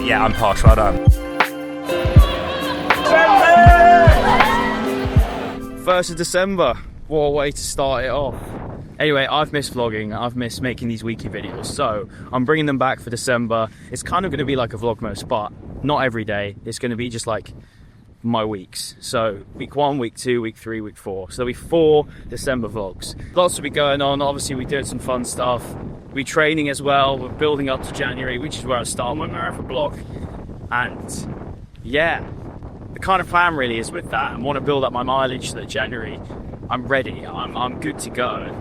yeah, I'm posh, well done. 1st of December, what a way to start it off. Anyway, I've missed vlogging, I've missed making these weekly videos, so I'm bringing them back for December. It's kind of going to be like a Vlogmas, but not every day. It's going to be just like my weeks. So week 1, week 2, week 3, week 4. So there'll be 4 December vlogs. Lots will be going on. Obviously we're doing some fun stuff. We're training as well. We're building up to January, which is where I start my marathon block. And yeah, the kind of plan really is with that. I want to build up my mileage so that January I'm ready. I'm good to go.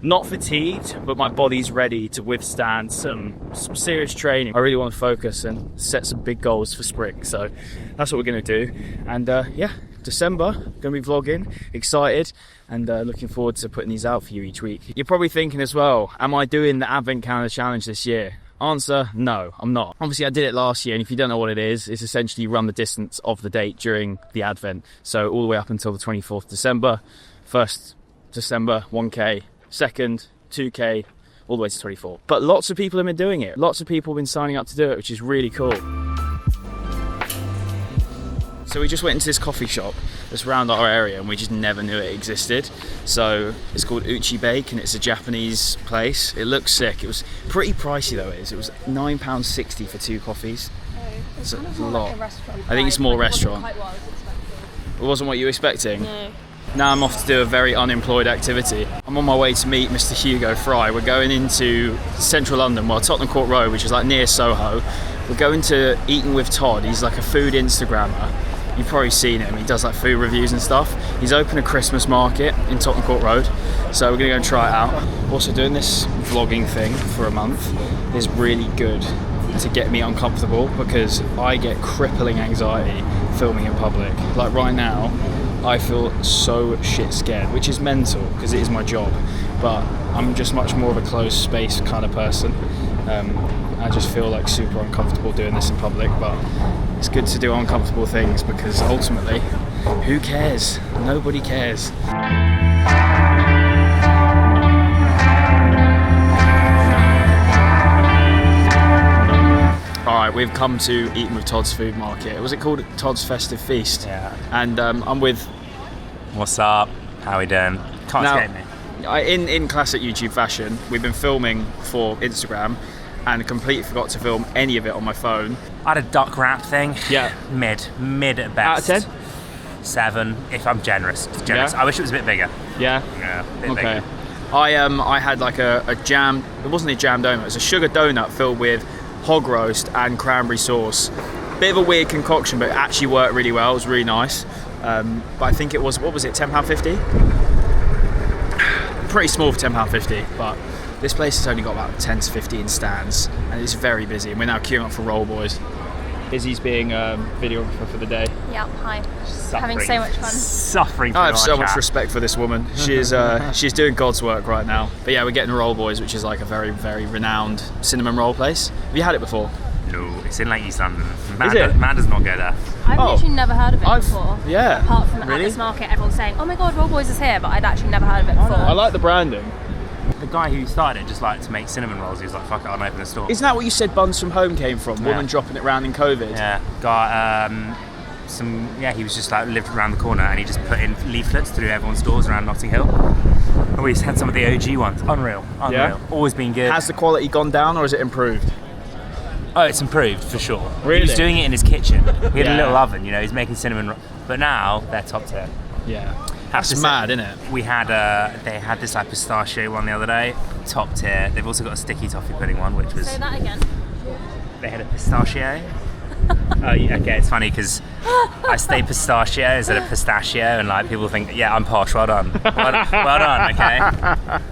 Not fatigued, but my body's ready to withstand some serious training. I really want to focus and set some big goals for spring, so that's what we're going to do. And yeah, December, going to be vlogging, excited, and looking forward to putting these out for you each week. You're probably thinking as well, am I doing the Advent Calendar Challenge this year? Answer, no, I'm not. Obviously I did it last year, and if you don't know what it is, it's essentially run the distance of the date during the Advent. So all the way up until the 24th December, 1st December, 1K, 2nd, 2K, all the way to 24. But lots of people have been doing it. Lots of people have been signing up to do it, which is really cool. So we just went into this coffee shop that's around our area, and we just never knew it existed. So it's called Uchi Bake, and it's a Japanese place. It looks sick. It was pretty pricey though. It was £9.60 for 2 coffees. It's a lot. Like I think it's more restaurant. It wasn't what you were expecting? No. Now I'm off to do a very unemployed activity. I'm on my way to meet Mr. Hugo Fry. We're going into central London, well, Tottenham Court Road, which is like near Soho. We're going to Eating with Todd. He's like a food Instagrammer. You've probably seen him. He does like food reviews and stuff. He's opened a Christmas market in Tottenham Court Road, so we're gonna go and try it out. Also doing this vlogging thing for a month is really good to get me uncomfortable, because I get crippling anxiety filming in public. Like right now, I feel so shit scared, which is mental because it is my job, but I'm just much more of a closed space kind of person. I just feel like super uncomfortable doing this in public, but it's good to do uncomfortable things because ultimately, who cares? Nobody cares. Alright, we've come to Eating with Todd's food market. Was it called Todd's Festive Feast? Yeah. And I'm with... What's up? How we doing? Can't escape me. In classic YouTube fashion, we've been filming for Instagram and completely forgot to film any of it on my phone. I had a duck wrap thing. Yeah. Mid at best. Out of 10? 7, if I'm generous. Yeah. I wish it was a bit bigger. Yeah? Yeah, a bit Okay. bigger. I had like a jam, it wasn't a jam donut, it was a sugar donut filled with hog roast and cranberry sauce. Bit of a weird concoction, but it actually worked really well. It was really nice. But I think it was, what was it, £10.50? Pretty small for £10.50, but this place has only got about 10 to 15 stands, and it's very busy, and we're now queuing up for roll boys. Izzy's being videographer for the day. Yeah, hi. Having so much fun. Suffering. I have so much respect for this woman. She's doing God's work right now. But yeah, we're getting roll boys, which is like a very, very renowned cinnamon roll place. Have you had it before? No, it's in like East London. Is it? Man does not go there. I've literally never heard of it before. Yeah. Apart from Really? at this market, everyone's saying, "Oh my God, Roll Boys is here," but I'd actually never heard of it before. I like the branding. The guy who started it just liked to make cinnamon rolls. He was like, "Fuck it, I'll open a store." Isn't that what you said Buns from Home came from? Yeah. Woman dropping it around in COVID? Yeah, got he was just like lived around the corner, and he just put in leaflets through everyone's doors around Notting Hill. And we had some of the OG ones. Unreal. Yeah? Always been good. Has the quality gone down or has it improved? Oh, it's improved for sure. Really? He was doing it in his kitchen. He had Yeah. a little oven, you know, he's making cinnamon but now they're top tier. Yeah. That's mad, isn't it? We had they had this like pistachio one the other day, top tier. They've also got a sticky toffee pudding one, which was... Say that again. They had a pistachio. Oh, yeah, okay, it's funny because I say pistachio instead of pistachio, and like people think, yeah, I'm posh. Well done, well done. Okay,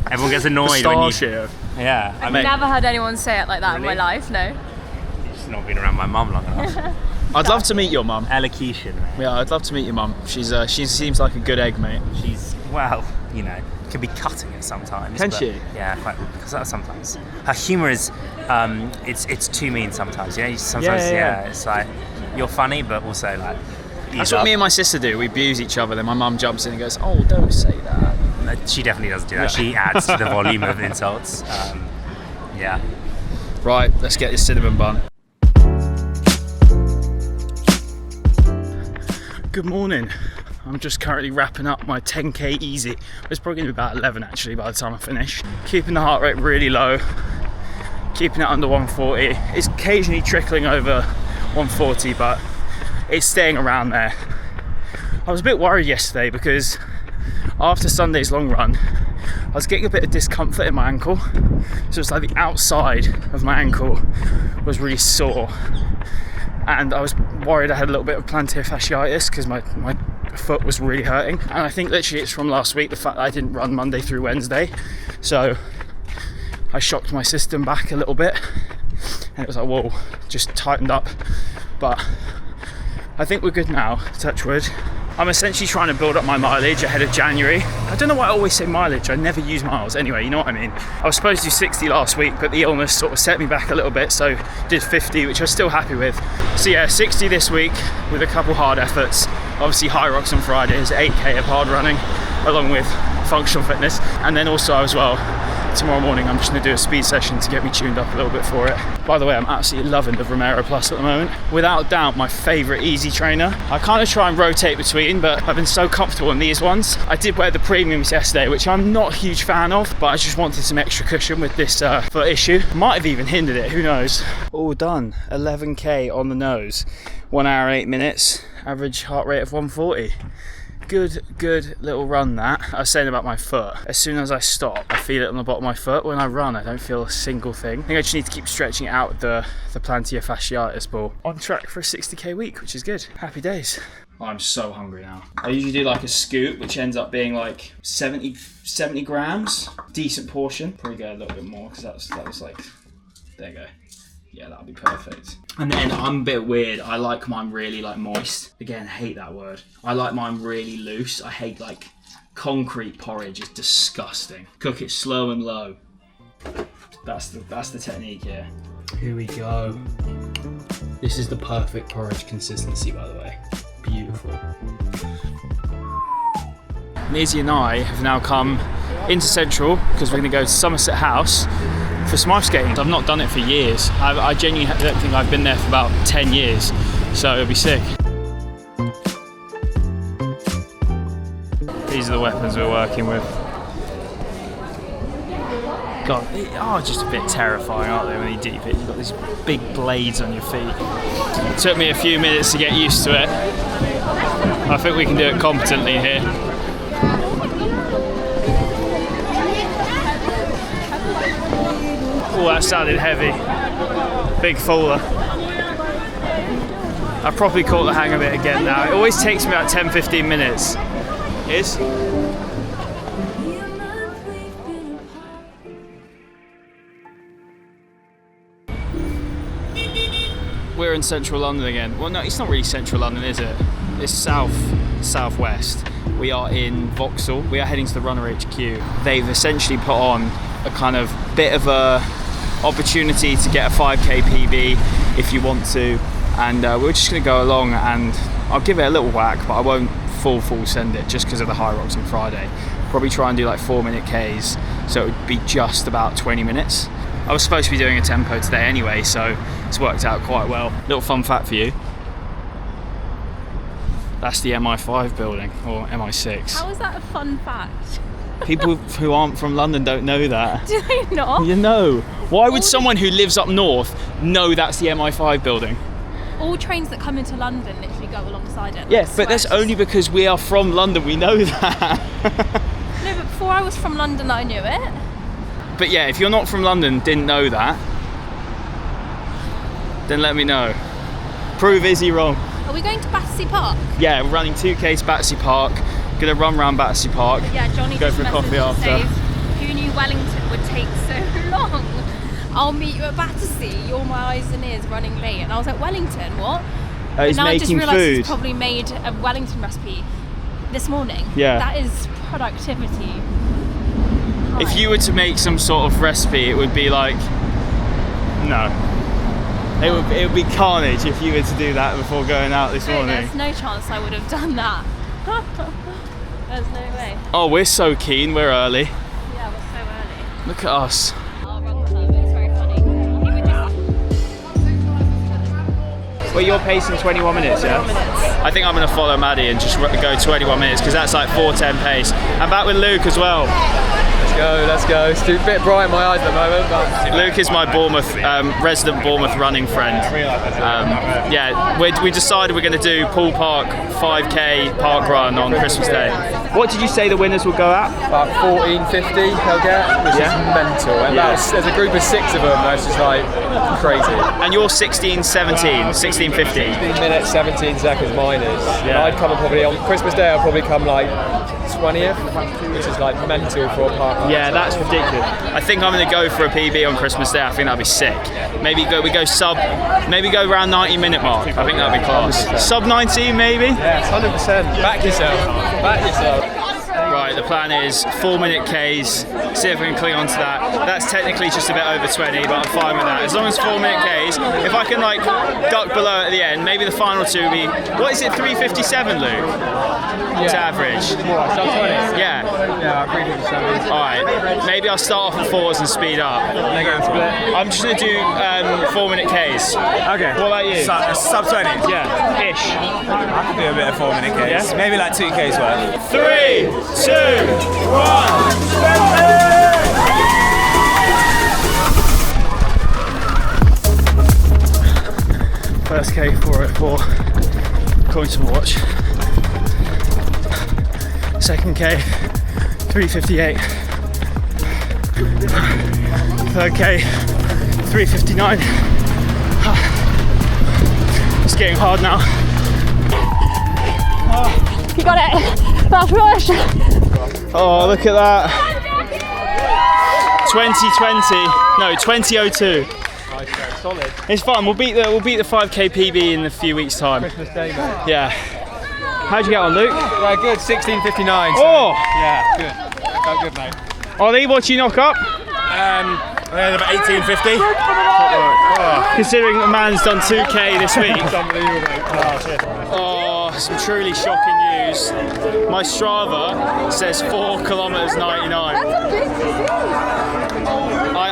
everyone gets annoyed Pistachio. when you. Yeah, I've never heard anyone say it like that Really? in my life. No. You've just not been around my mum long enough. I'd love to meet your mum. Elocution, mate. Yeah, I'd love to meet your mum. She seems like a good egg, mate. She's, well, you know, can be cutting it sometimes. Can but she? Yeah, quite. Because sometimes her humour is, it's too mean sometimes. You know, sometimes Yeah. it's like you're funny, but also like. That's what me and my sister do. We abuse each other. Then my mum jumps in and goes, "Oh, don't say that." She definitely doesn't do that. She adds to the volume of insults. Yeah. Right, let's get this cinnamon bun. Good morning. I'm just currently wrapping up my 10k easy. It's probably going to be about 11 actually by the time I finish. Keeping the heart rate really low, keeping it under 140. It's occasionally trickling over 140, but it's staying around there. I was a bit worried yesterday because after Sunday's long run, I was getting a bit of discomfort in my ankle. So it's like the outside of my ankle was really sore. And I was worried I had a little bit of plantar fasciitis because my foot was really hurting. And I think literally it's from last week, the fact that I didn't run Monday through Wednesday. So I shocked my system back a little bit. And it was like, whoa, just tightened up. But I think we're good now, touch wood. I'm essentially trying to build up my mileage ahead of January. I don't know why I always say mileage, I never use miles. Anyway, you know what I mean. I was supposed to do 60 last week, but the illness sort of set me back a little bit, so did 50, which I'm still happy with. So yeah, 60 this week with a couple hard efforts. Obviously HYROX on Fridays, 8k of hard running, along with functional fitness. And then also as well, tomorrow morning I'm just going to do a speed session to get me tuned up a little bit for it. By the way, I'm absolutely loving the Romero Plus at the moment. Without doubt, my favourite easy trainer. I kind of try and rotate between, but I've been so comfortable in these ones. I did wear the premiums yesterday, which I'm not a huge fan of, but I just wanted some extra cushion with this foot issue. Might have even hindered it, who knows. All done, 11k on the nose. 1 hour 8 minutes, average heart rate of 140. Good little run that. I was saying about my foot. As soon as I stop, I feel it on the bottom of my foot. When I run, I don't feel a single thing. I think I just need to keep stretching out the plantar fasciitis ball. On track for a 60k week, which is good. Happy days. I'm so hungry now. I usually do like a scoop, which ends up being like 70 grams. Decent portion. Probably go a little bit more because that was like, there you go. Yeah, that'll be perfect. And then I'm a bit weird. I like mine really like moist. Again, hate that word. I like mine really loose. I hate like concrete porridge. It's disgusting. Cook it slow and low. That's the technique here. Here we go. This is the perfect porridge consistency, by the way. Beautiful. Nizzy and I have now come into Central because we're going to go to Somerset House for some ice skating. I've not done it for years. I genuinely don't think I've been there for about 10 years, so it'll be sick. These are the weapons we're working with. God, they are just a bit terrifying, aren't they, when you deep it? You've got these big blades on your feet. It took me a few minutes to get used to it. I think we can do it competently here. Oh, that sounded heavy. Big faller. I've probably caught the hang of it again now. It always takes me about 10-15 minutes. Is? We're in central London again. Well, no, it's not really central London, is it? It's southwest. We are in Vauxhall. We are heading to the Runner HQ. They've essentially put on a kind of bit of a opportunity to get a 5k PB if you want to, and we're just going to go along, and I'll give it a little whack, but I won't full send it just because of the HYROX on Friday. Probably try and do like 4-minute Ks, so it would be just about 20 minutes. I was supposed to be doing a tempo today anyway, so it's worked out quite well. Little fun fact for you. That's the MI5 building, or MI6. How is that a fun fact? People who aren't from London don't know that. Do they not? You know. Why would someone who lives up north know that's the MI5 building? All trains that come into London literally go alongside it. Yes, but that's only because we are from London, we know that. No, but before I was from London, I knew it. But yeah, if you're not from London, didn't know that, then let me know. Prove Izzy wrong. Are we going to Battersea Park? Yeah, we're running 2K to Battersea Park. Gonna run around Battersea Park. Yeah, Johnny go for a coffee after. Says, who knew Wellington would take so long? I'll meet you at Battersea. You're my eyes and ears running late. And I was like, Wellington, what? He's now I just making realised food. he's probably made a Wellington recipe this morning. Yeah. That is productivity. If you were to make some sort of recipe, it would be like, no. It would be carnage if you were to do that before going out this morning. There's no chance I would have done that. There's no way. Oh, we're so keen, we're early. Yeah, we're so early. Look at us. Our run club, it's very funny. He would just... Well, you're pacing 21 minutes, yeah? 21 minutes. I think I'm going to follow Maddie and just go 21 minutes because that's like 4:10 pace. I'm back with Luke as well. Let's go. It's a bit bright in my eyes at the moment, but Luke is my Bournemouth, resident Bournemouth running friend. Yeah, we decided we're going to do Pool Park 5k park run on Christmas Day. What did you say the winners will go at? about 14.50 they'll get, which is mental. And there's a group of 6 of them, that's just like crazy. And you're 16:17, 16:50. 15 minutes, 17 seconds mine is. Yeah. I'd come probably on Christmas Day, I'll probably come like 20th, which is like mental for a park run. Yeah, that's ridiculous. I think I'm going to go for a PB on Christmas Day. I think that'd be sick. Maybe go around 90-minute mark. I think that'd be class. Sub 19 maybe? Yeah, 100%. Back yourself. Right, the plan is 4-minute Ks, see if we can cling on to that. That's technically just a bit over 20, but I'm fine with that. As long as 4-minute Ks, if I can like duck below at the end, maybe the final 2 will be, what is it, 3:57, Luke? To average. What, sub 20? Yeah. Yeah, 3:57. Alright, maybe I'll start off at 4s and speed up. I'm just going to do 4-minute Ks. Okay. What about you? Sub 20? Yeah, ish. I could do a bit of 4-minute Ks. Yeah? Maybe like 2Ks worth. 3, 2, 1. First K 4:04, according to my watch. Second K 3:58. Third K 3:59. It's getting hard now. You got it. That's rush. Oh, look at that. 2020. No, 2002. Solid. It's fun. We'll beat the 5k PB in a few weeks' time. Christmas Day, mate. Yeah. How'd you get on, Luke? Yeah, good. 16:59. Oh! Yeah, good. Felt good, mate. Ollie, what do you knock up? About 18.50. Considering the man's done 2k this week. It's unbelievable, mate. Oh, some truly shocking news. My Strava says 4 kilometers 99.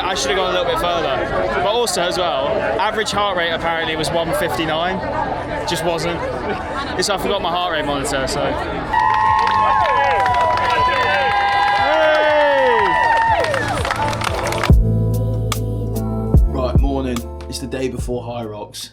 I should have gone a little bit further. But also as well, average heart rate apparently was 159. Just wasn't. So I forgot my heart rate monitor, so. Right, morning. It's the day before HYROX.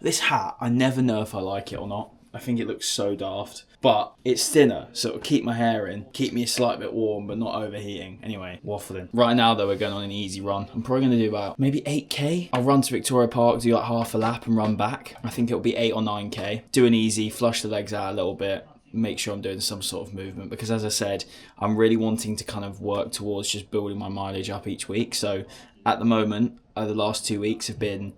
This hat, I never know if I like it or not. I think it looks so daft. But it's thinner, so it'll keep my hair in, keep me a slight bit warm, but not overheating. Anyway, waffling. Right now, though, we're going on an easy run. I'm probably going to do about maybe 8k. I'll run to Victoria Park, do like half a lap and run back. I think it'll be 8 or 9k. Do an easy, flush the legs out a little bit. Make sure I'm doing some sort of movement because, as I said, I'm really wanting to kind of work towards just building my mileage up each week. So at the moment, the last 2 weeks have been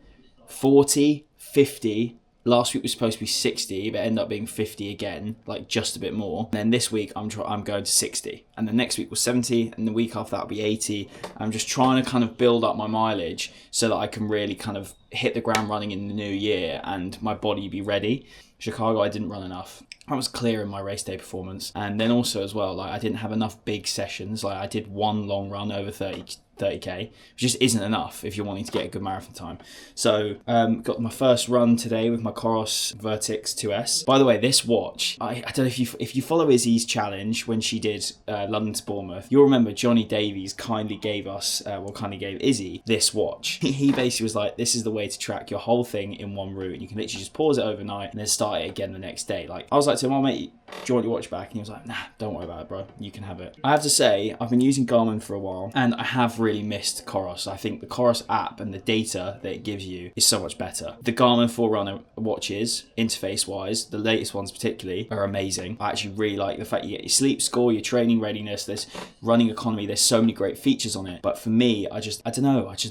40, 50. Last week was supposed to be 60, but ended up being 50 again, like just a bit more. And then this week I'm going to 60, and the next week was 70, and the week after that will be 80. I'm just trying to kind of build up my mileage so that I can really kind of hit the ground running in the new year and my body be ready. Chicago, I didn't run enough. I was clear in my race day performance, and then also as well, like I didn't have enough big sessions. Like I did one long run over 30k, which just isn't enough if you're wanting to get a good marathon time. So got my first run today with my HYROX Vertix 2S. By the way, this watch, I don't know if you follow Izzy's challenge when she did London to Bournemouth, you'll remember Johnny Davies kindly gave Izzy this watch. He basically was like, this is the way to track your whole thing in one route, and you can literally just pause it overnight and then start it again the next day. Like I was like to him, oh mate, do you want your watch back? And he was like, nah, don't worry about it, bro, you can have it. I have to say, I've been using Garmin for a while, and I have really missed HYROX. I think the HYROX app and the data that it gives you is so much better. The Garmin Forerunner watches, interface-wise, the latest ones particularly, are amazing. I actually really like the fact you get your sleep score, your training readiness, there's running economy, there's so many great features on it. But for me, I just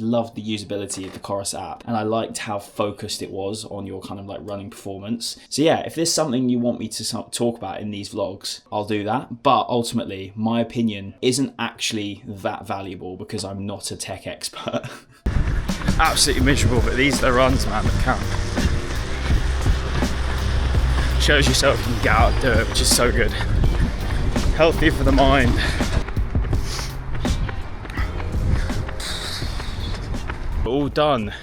loved the usability of the HYROX app, and I liked how focused it was on your kind of like running performance. So yeah, if there's something you want me to talk about in these vlogs, I'll do that. But ultimately, my opinion isn't actually that valuable because I'm not a tech expert. Absolutely miserable, but these are the runs, man, that count. Shows yourself you can get out and do it, which is so good. Healthy for the mind. All done.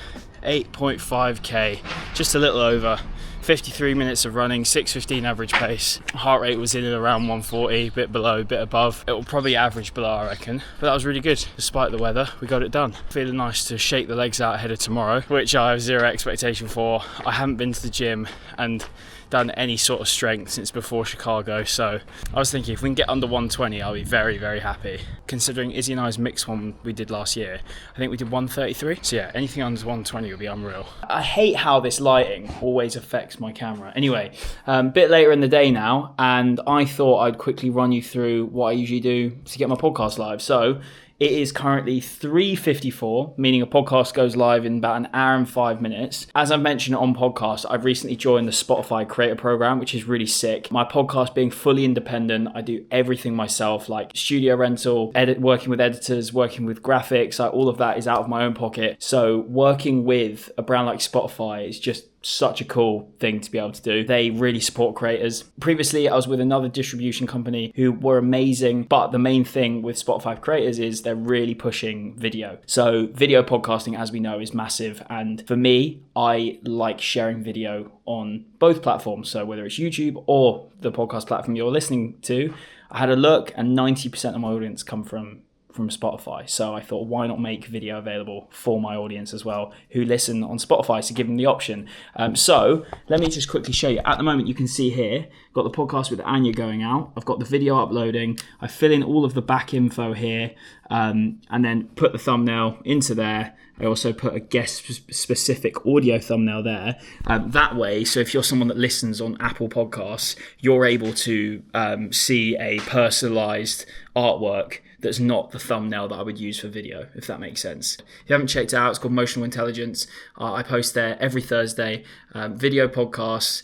8.5k, just a little over. 53 minutes of running, 6:15 average pace. Heart rate was in and around 140, bit below, bit above. It will probably average below, I reckon. But that was really good. Despite the weather, we got it done. Feeling nice to shake the legs out ahead of tomorrow, which I have zero expectation for. I haven't been to the gym and done any sort of strength since before Chicago, so I was thinking if we can get under 120, I'll be very, very happy. Considering Izzy and I's mixed one we did last year, I think we did 133, so yeah, anything under 120 would be unreal. I hate how this lighting always affects my camera. Anyway, bit later in the day now, and I thought I'd quickly run you through what I usually do to get my podcast live. So it is currently 3:54, meaning a podcast goes live in about an hour and 5 minutes. As I've mentioned on podcast, I've recently joined the Spotify creator program, which is really sick. My podcast being fully independent, I do everything myself, like studio rental, working with editors, working with graphics, like all of that is out of my own pocket. So working with a brand like Spotify is just such a cool thing to be able to do. They really support creators. Previously, I was with another distribution company who were amazing, but the main thing with Spotify creators is they're really pushing video. So video podcasting, as we know, is massive. And for me, I like sharing video on both platforms. So whether it's YouTube or the podcast platform you're listening to, I had a look and 90% of my audience come from Spotify. So I thought, why not make video available for my audience as well, who listen on Spotify, so give them the option. So let me just quickly show you. At the moment, you can see here, got the podcast with Anya going out. I've got the video uploading. I fill in all of the back info here, and then put the thumbnail into there. I also put a guest-specific audio thumbnail there. That way, so if you're someone that listens on Apple Podcasts, you're able to see a personalized artwork that's not the thumbnail that I would use for video, if that makes sense. If you haven't checked it out, it's called Emotional Intelligence. I post there every Thursday, video podcasts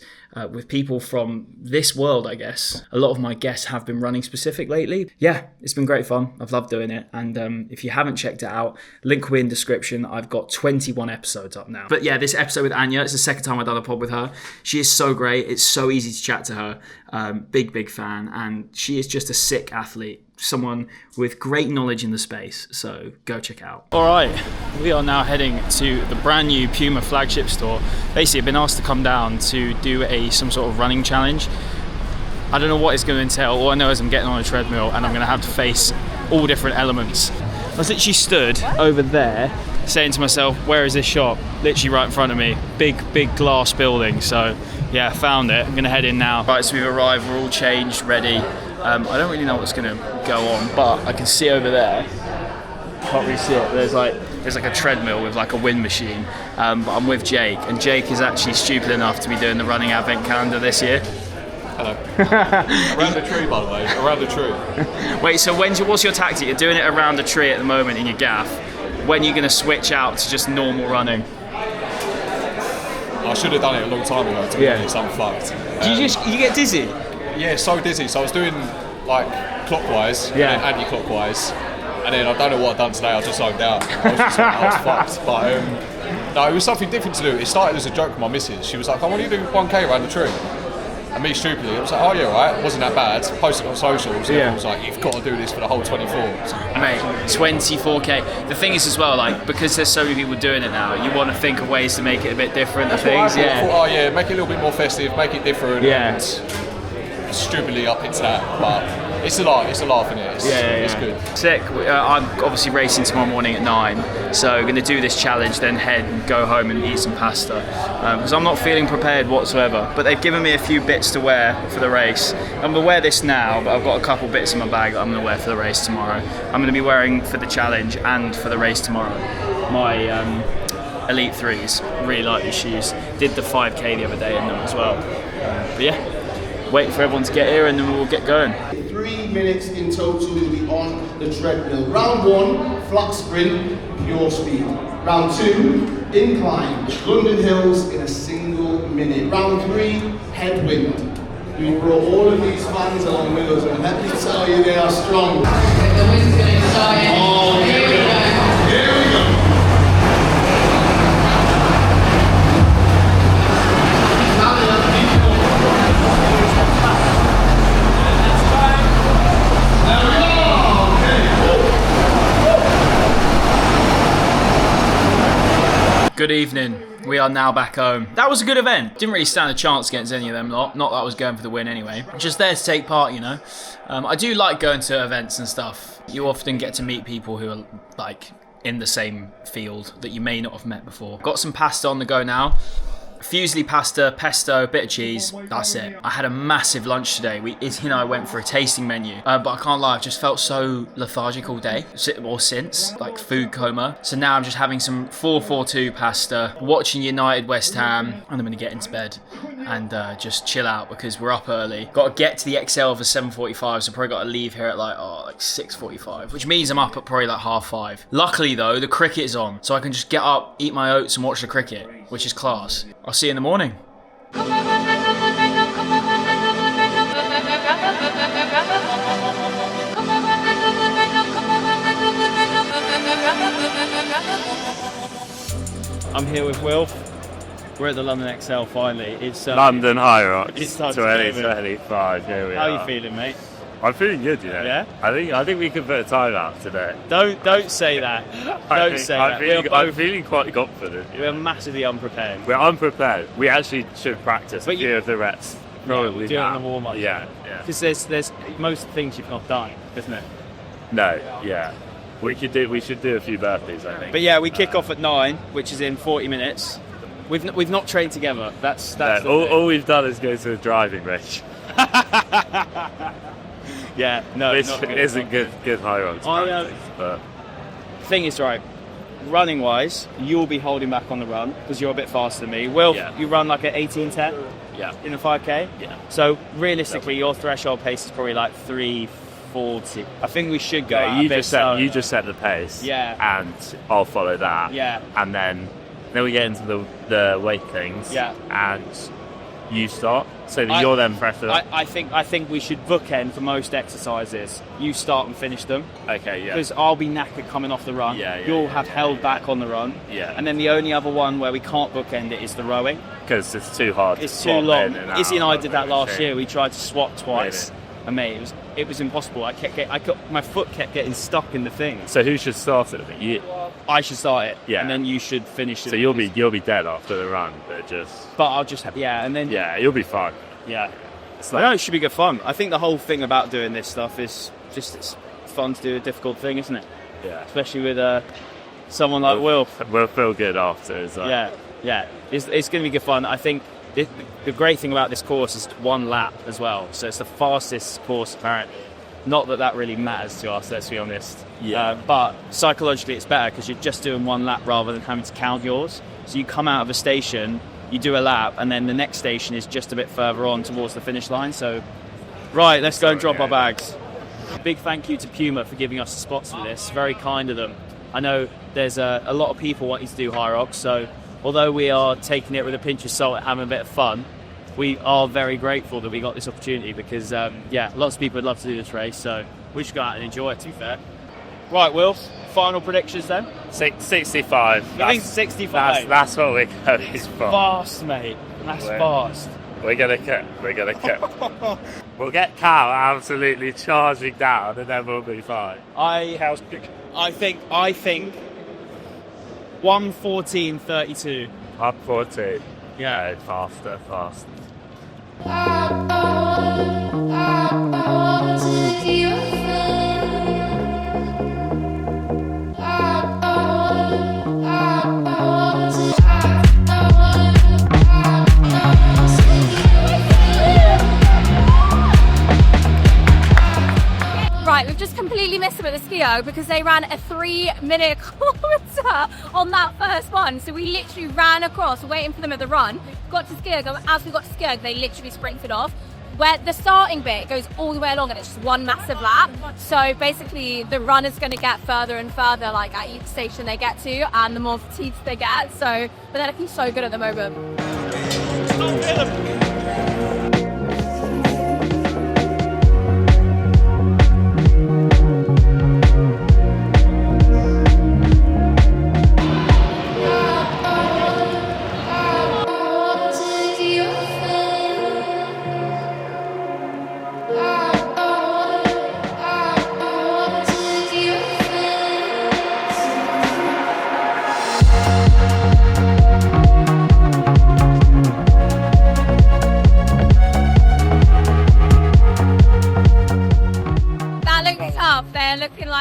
with people from this world, I guess. A lot of my guests have been running specific lately. Yeah, it's been great fun. I've loved doing it. And if you haven't checked it out, link will be in description. I've got 21 episodes up now. But yeah, this episode with Anya, it's the second time I've done a pod with her. She is so great. It's so easy to chat to her. Big fan. And she is just a sick athlete. Someone with great knowledge in the space, so go check it out. All right, we are now heading to the brand new Puma flagship store. Basically, I've been asked to come down to do some sort of running challenge. I don't know what it's going to entail. All I know is I'm getting on a treadmill and I'm going to have to face all different elements. I was literally stood over there saying to myself, where is this shop? Literally right in front of me, big glass building. So yeah, I found it. I'm going to head in now. Right, so we've arrived, we're all changed, ready. I don't really know what's going to go on, but I can see over there. Can't really see it. There's like a treadmill with like a wind machine. But I'm with Jake, and Jake is actually stupid enough to be doing the running advent calendar this year. Hello. Around the tree, by the way. Around the tree. Wait, so what's your tactic? You're doing it around a tree at the moment in your gaff. When are you going to switch out to just normal running? I should have done it a long time ago, to be honest. I'm fucked. You get dizzy? Yeah, so dizzy. So I was doing like clockwise and then anti-clockwise, and then I don't know what I've done today. I just zoned out. I was fucked. But no, it was something different to do. It started as a joke with my missus. She was like, "I want you to do 1K around the tree." And me stupidly, I was like, "Oh yeah, right." It wasn't that bad. Posted on socials. And everyone was like, "You've got to do this for the whole 24." Mate, 24k. The thing is as well, like, because there's so many people doing it now, you want to think of ways to make it a bit different. That's things. I thought, oh yeah, make it a little bit more festive, make it different. Yeah. And stupidly up into that, but it's a laugh in it. It's good. Sick. I'm obviously racing tomorrow morning at 9, so I'm going to do this challenge, then head and go home and eat some pasta, because I'm not feeling prepared whatsoever. But they've given me a few bits to wear for the race. I'm going to wear this now, but I've got a couple bits in my bag that I'm going to wear for the race tomorrow. I'm going to be wearing for the challenge and for the race tomorrow my Elite 3s. Really like these shoes. Did the 5k the other day in them as well. But yeah. Wait for everyone to get here and then we'll get going. 3 minutes in total will be on the treadmill. Round 1, flat sprint, pure speed. Round 2, incline, London hills in a single minute. Round 3, headwind. We brought all of these fans along with us, and let me tell you, they are strong. The wind's going to start. Oh, here we go. Here we go. Good evening. We are now back home. That was a good event. Didn't really stand a chance against any of them lot. Not that I was going for the win anyway. Just there to take part, you know. I do like going to events and stuff. You often get to meet people who are like in the same field that you may not have met before. Got some pasta on the go now. Fusilli pasta, pesto, bit of cheese, that's it. I had a massive lunch today. Izzy and I went for a tasting menu, but I can't lie, I've just felt so lethargic all day, or since, like food coma. So now I'm just having some 4-4-2 pasta, watching United West Ham, and I'm going to get into bed and just chill out because we're up early. Got to get to the XL for 7:45, so probably got to leave here at like 6:45, which means I'm up at probably like 5:30. Luckily though, the cricket is on, so I can just get up, eat my oats and watch the cricket, which is class. I'll see you in the morning. I'm here with Wilf. We're at the London XL finally. It's London HYROX. It's time to 2025. Here we How are. are you feeling, mate? I'm feeling good, you know. Yeah? I think we could put a time out today. Don't say that. Don't say that. I'm feeling quite confident. We're massively unprepared. We're unprepared. We actually should practice But a few of the reps. Probably do it now. on the warm-up. Yeah. Because there's most things you've not done, isn't it? No, yeah. We should do a few burpees, I think. But yeah, we kick off at 9, which is in 40 minutes. We've not trained together. That's all we've done is go to a driving range. Yeah, no, Which not good. isn't good HYROX practice, but thing is, right, running wise, you'll be holding back on the run because you're a bit faster than me. Wilf, you run like an 18:10 in the 5k. Yeah. So realistically, your threshold pace is probably like 3:40. I think we should go. yeah, out you a bit just set slower. you just set the pace. Yeah. And I'll follow that. Yeah. And then we get into the weight things. Yeah. And you start, so that you're then fresh. I think we should bookend for most exercises. You start and finish them. Okay, yeah. Because I'll be knackered coming off the run. You'll have held back on the run. Yeah. And then the only other one where we can't bookend it is the rowing. Because it's too hard. It's to too swap long. in and Izzy and out I of did that the last machine. year. We tried to swap twice. Really? And mate, it was impossible. My foot kept getting stuck in the thing. So who should start it? You. I should start it. Yeah. And then you should finish it. So you'll be dead after the run, but just. But I'll just have and then You'll be fine. yeah. It's I know it should be good fun. I think the whole thing about doing this stuff is just it's fun to do a difficult thing, isn't it? Yeah. Especially with someone like Wilf. We'll feel good after. It's like, Yeah. It's going to be good fun. I think the great thing about this course is 1 lap as well. So it's the fastest course apparently. Not that really matters to us, let's be honest. Yeah. But psychologically it's better because you're just doing 1 lap rather than having to count yours. So you come out of a station, you do a lap, and then the next station is just a bit further on towards the finish line. So, right, let's go and drop our bags. Big thank you to Puma for giving us the spots for this. Very kind of them. I know there's a lot of people wanting to do HYROX, so although we are taking it with a pinch of salt and having a bit of fun, we are very grateful that we got this opportunity because, lots of people would love to do this race, so we should go out and enjoy it, to be fair. Right, Wilf, final predictions then? 65. You think 65? That's what we're going for. Fast, mate. That's fast. We're gonna kick. We'll get Cal absolutely charging down, and then we'll be fine. I think 1:14:32. Up 14. Yeah. Faster. Right, we've just completely missed them at the Skio because they ran a 3-minute kilometre on that first one. So we literally ran across, waiting for them at the run. Got to Skio, as we got to Skio, they literally sprinted off. Where the starting bit goes all the way along and it's just 1 massive lap. So basically the run is going to get further and further like at each station they get to and the more fatigued they get. So, but they're looking so good at the moment.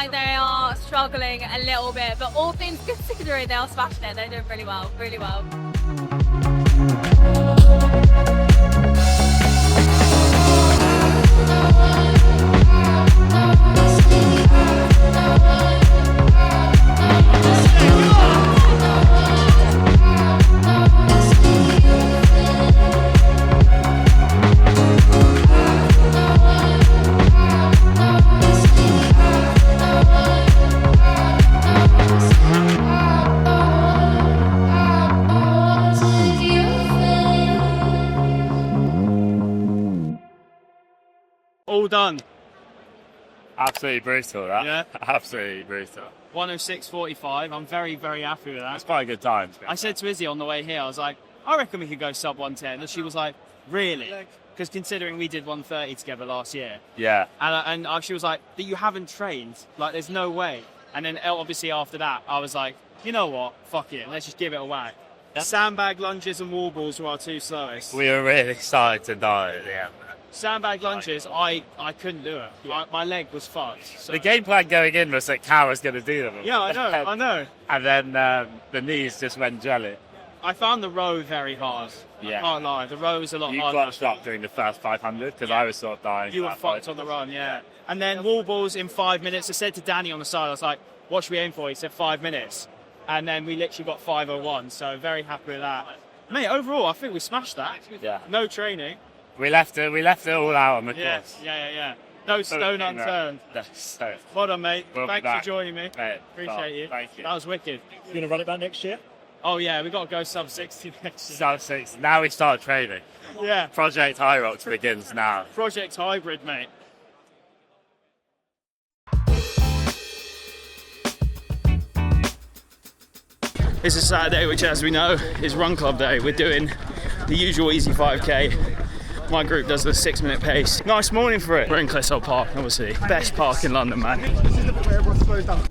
like they are struggling a little bit, but all things considering, they are smashing it. They're doing really well, really well. All done. Absolutely brutal, right? Yeah. Absolutely brutal. 106.45. I'm very, very happy with that. That's quite a good time. I said to Izzy on the way here, I was like, I reckon we could go sub 110. And she was like, really? Because considering we did 130 together last year. Yeah. And she was like, that you haven't trained. Like, there's no way. And then obviously after that, I was like, you know what? Fuck it. Let's just give it a whack. Yeah. Sandbag lunges and wall balls were our two slowest. We were really starting to die at the end. Sandbag lunges, I couldn't do it. My leg was fucked. So. The game plan going in was that Cal was going to do them. Yeah, I know. And then the knees just went jelly. I found the row very hard. Yeah. I can't lie, the row was a lot harder. You got stopped during the first 500 because I was sort of dying. You were fucked on the run, yeah. And then wall balls in 5 minutes. I said to Danny on the side, I was like, what should we aim for? He said 5 minutes. And then we literally got 5:01, so very happy with that. Mate, overall, I think we smashed that. Yeah. No training. We left it all out on the course. Yeah. No stone unturned. So, Well done, mate. we'll Thanks be for back. joining me. Mate, Appreciate you. Thank you. That was wicked. You going to run it back next year? Oh, yeah, we got to go sub 60 next year. Sub 6. Now we start training. Yeah. Project HYROX begins now. Project Hybrid, mate. It's a Saturday, which, as we know, is Run Club Day. We're doing the usual easy 5k. My group does the 6 minute pace. Nice morning for it. We're in Clissold Park, obviously. Best park in London, man.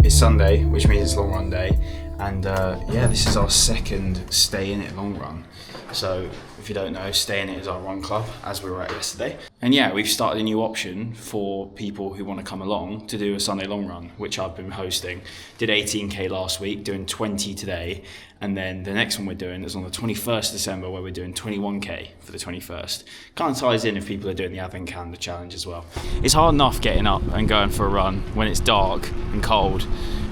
It's Sunday, which means it's long run day, and yeah, this is our second stay in it long run. So if you don't know, stay in it is our run club, as we were at yesterday. And yeah, we've started a new option for people who want to come along to do a Sunday long run, which I've been hosting. Did 18k last week, doing 20 today, and then the next one we're doing is on the 21st December, where we're doing 21k for the 21st. Kind of ties in if people are doing the Advent Calendar Challenge as well. It's hard enough getting up and going for a run when it's dark and cold.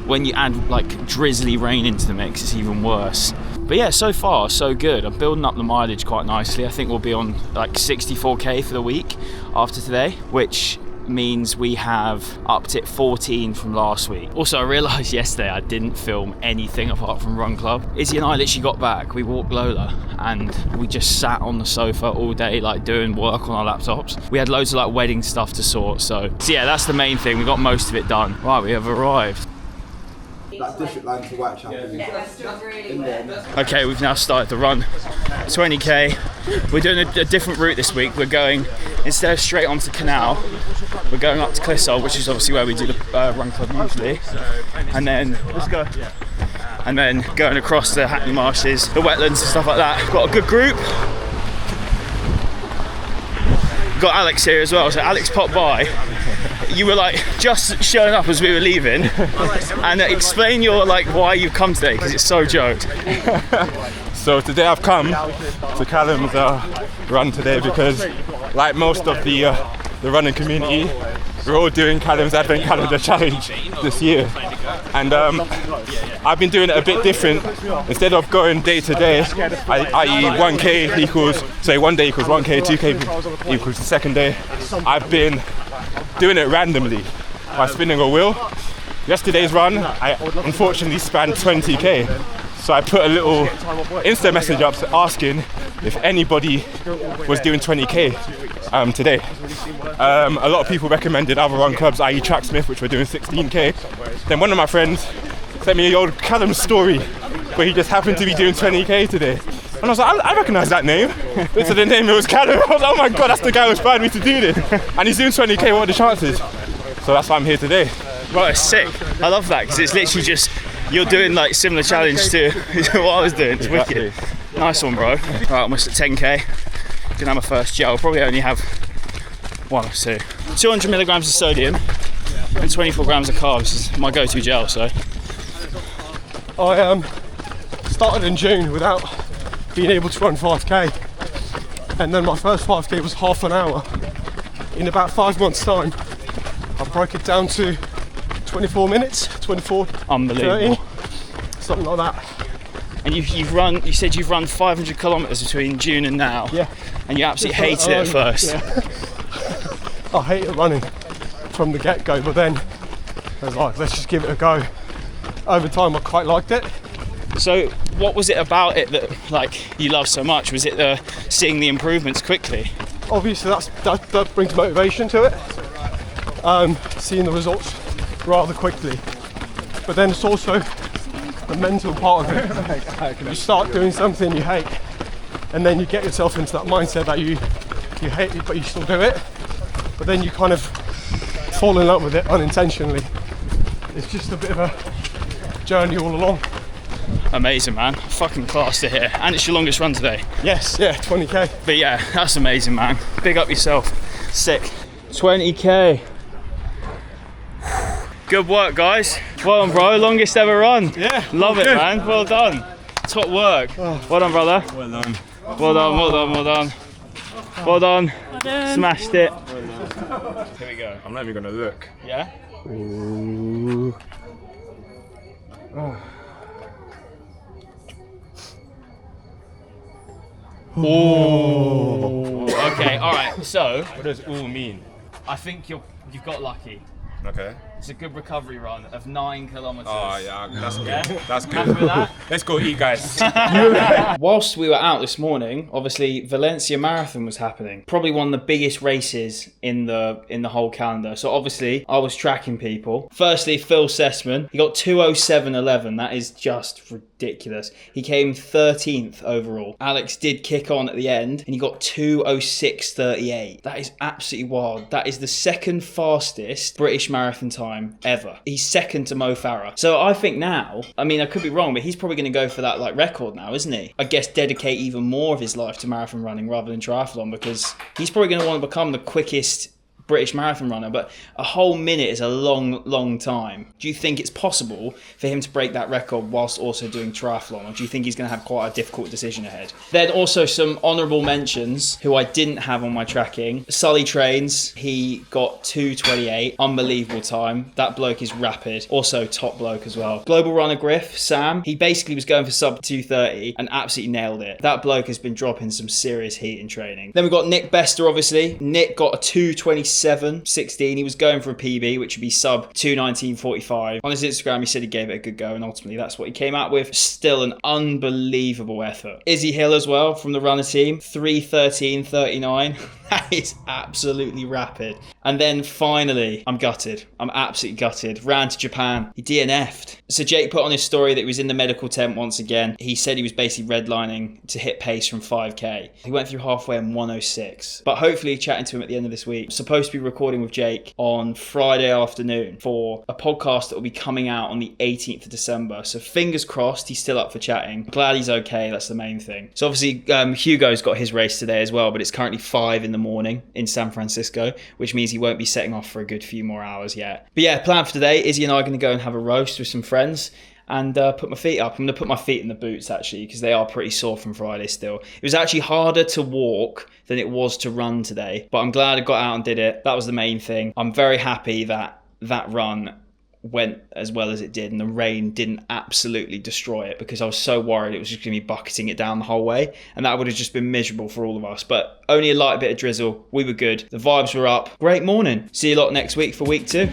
When you add like drizzly rain into the mix, it's even worse. But yeah, so far so good. I'm building up the mileage quite nicely. I think we'll be on like 64k for the week after today, which means we have upped it 14 from last week. Also, I realised yesterday I didn't film anything apart from Run Club. Izzy and I literally got back, we walked Lola, and we just sat on the sofa all day like doing work on our laptops. We had loads of like wedding stuff to sort, so yeah, that's the main thing. We got most of it done. Right, we have arrived. That district line to Whitechapel. Okay, we've now started the run, 20k. We're doing a different route this week. We're going, instead of straight onto Canal, we're going up to Clissold, which is obviously where we do the Run Club usually. And then, let's go. And then going across the Hackney Marshes, the wetlands and stuff like that. Got a good group. Got Alex here as well, so Alex popped by. You were like just showing up as we were leaving, and explain your like why you've come today, because it's so joked. So today I've come to Calum's run today because, like most of the running community, we're all doing Calum's Advent Calendar Challenge this year, and I've been doing it a bit different. Instead of going day to day, i.e. 1k equals, say 1 day equals 1k, 2k equals the second day, I've been doing it randomly by spinning a wheel. Yesterday's run, I unfortunately spanned 20k. So I put a little Insta message up asking if anybody was doing 20k today. A lot of people recommended other run clubs, i.e. Tracksmith, which were doing 16k. Then one of my friends sent me the old Calum story where he just happened to be doing 20k today. And I was like, I recognise that name. Looked at the name, it was Calum. I was like, oh my god, that's the guy who inspired me to do this. And he's doing 20k, what are the chances? So that's why I'm here today. Right, it's sick. I love that, because it's literally just, you're doing like similar challenge to what I was doing. It's wicked. Nice one, bro. Right, almost at 10k. Gonna have my first gel. Probably only have one or two. 200 milligrams of sodium. And and 24 grams of carbs is my go-to gel, so. I started in June without being able to run 5k, and then my first 5k was half an hour. In about 5 months' time, I broke it down to 24 minutes, 24, unbelievable, 30, something like that. And you said you've run 500 kilometers between June and now. Yeah. And you absolutely hated it at first. Yeah. I hated running from the get-go, but then I was like, let's just give it a go. Over time, I quite liked it. So, what was it about it that you loved so much? Was it seeing the improvements quickly? Obviously, that brings motivation to it. Seeing the results rather quickly, but then it's also the mental part of it. You start doing something you hate, and then you get yourself into that mindset that you hate it, but you still do it. But then you kind of fall in love with it unintentionally. It's just a bit of a journey all along. Amazing, man. Fucking class to hear. And it's your longest run today. Yes, yeah, 20k. But yeah, that's amazing, man. Big up yourself. Sick. 20k. Good work, guys. Well done, bro. Longest ever run. Yeah. Love it, man. Well done. Top work. Oh. Well done, brother. Well done. Well done, well done, well done. Well done. Smashed it. Here we go. I'm not even gonna look. Yeah? Ooh. Oh. Ooh. Okay, alright, so What does all mean? I think you've got lucky. Okay. It's a good recovery run of 9 kilometers. Oh yeah, that's good. Yeah? That's good. Happy with that? Let's go eat, guys. Whilst we were out this morning, obviously Valencia Marathon was happening. Probably one of the biggest races in the whole calendar. So obviously I was tracking people. Firstly, Phil Sesemann, he got 2:07.11. That is just ridiculous. He came 13th overall. Alex did kick on at the end and he got 2:06.38. That is absolutely wild. That is the second fastest British marathon time ever. He's second to Mo Farah. So I think now, I mean, I could be wrong, but he's probably going to go for that record now, isn't he? I guess dedicate even more of his life to marathon running rather than triathlon, because he's probably going to want to become the quickest British marathon runner, but a whole minute is a long time. Do you think it's possible for him to break that record whilst also doing triathlon, or do you think he's going to have quite a difficult decision ahead? Then also some honourable mentions who I didn't have on my tracking. Sully Trains, he got 2:28, unbelievable time. That bloke is rapid, also top bloke as well. Global runner Griff, Sam, he basically was going for sub 2:30 and absolutely nailed it. That bloke has been dropping some serious heat in training. Then we've got Nick Bester, obviously. Nick got a 2:27.16. He was going for a PB, which would be sub 2:19.45. On his Instagram, he said he gave it a good go, and ultimately that's what he came out with. Still an unbelievable effort. Izzy Hill as well from the runner team, 3:13.39. That is absolutely rapid. And then finally, I'm gutted. I'm absolutely gutted. Ran to Japan. He DNF'd. So Jake put on his story that he was in the medical tent once again. He said he was basically redlining to hit pace from 5k. He went through halfway in 1:06. But hopefully chatting to him at the end of this week. I'm supposed to be recording with Jake on Friday afternoon for a podcast that will be coming out on the 18th of December. So fingers crossed he's still up for chatting. I'm glad he's okay. That's the main thing. So obviously Hugo's got his race today as well, but it's currently 5 in the morning in San Francisco, which means he won't be setting off for a good few more hours yet. But yeah, plan for today, Izzy and I are going to go and have a roast with some friends and put my feet up. I'm going to put my feet in the boots actually, because they are pretty sore from Friday still. It was actually harder to walk than it was to run today, but I'm glad I got out and did it. That was the main thing. I'm very happy that that run went as well as it did and the rain didn't absolutely destroy it, because I was so worried it was just going to be bucketing it down the whole way, and that would have just been miserable for all of us. But only a light bit of drizzle. We were good. The vibes were up. Great morning. See you lot next week for week 2.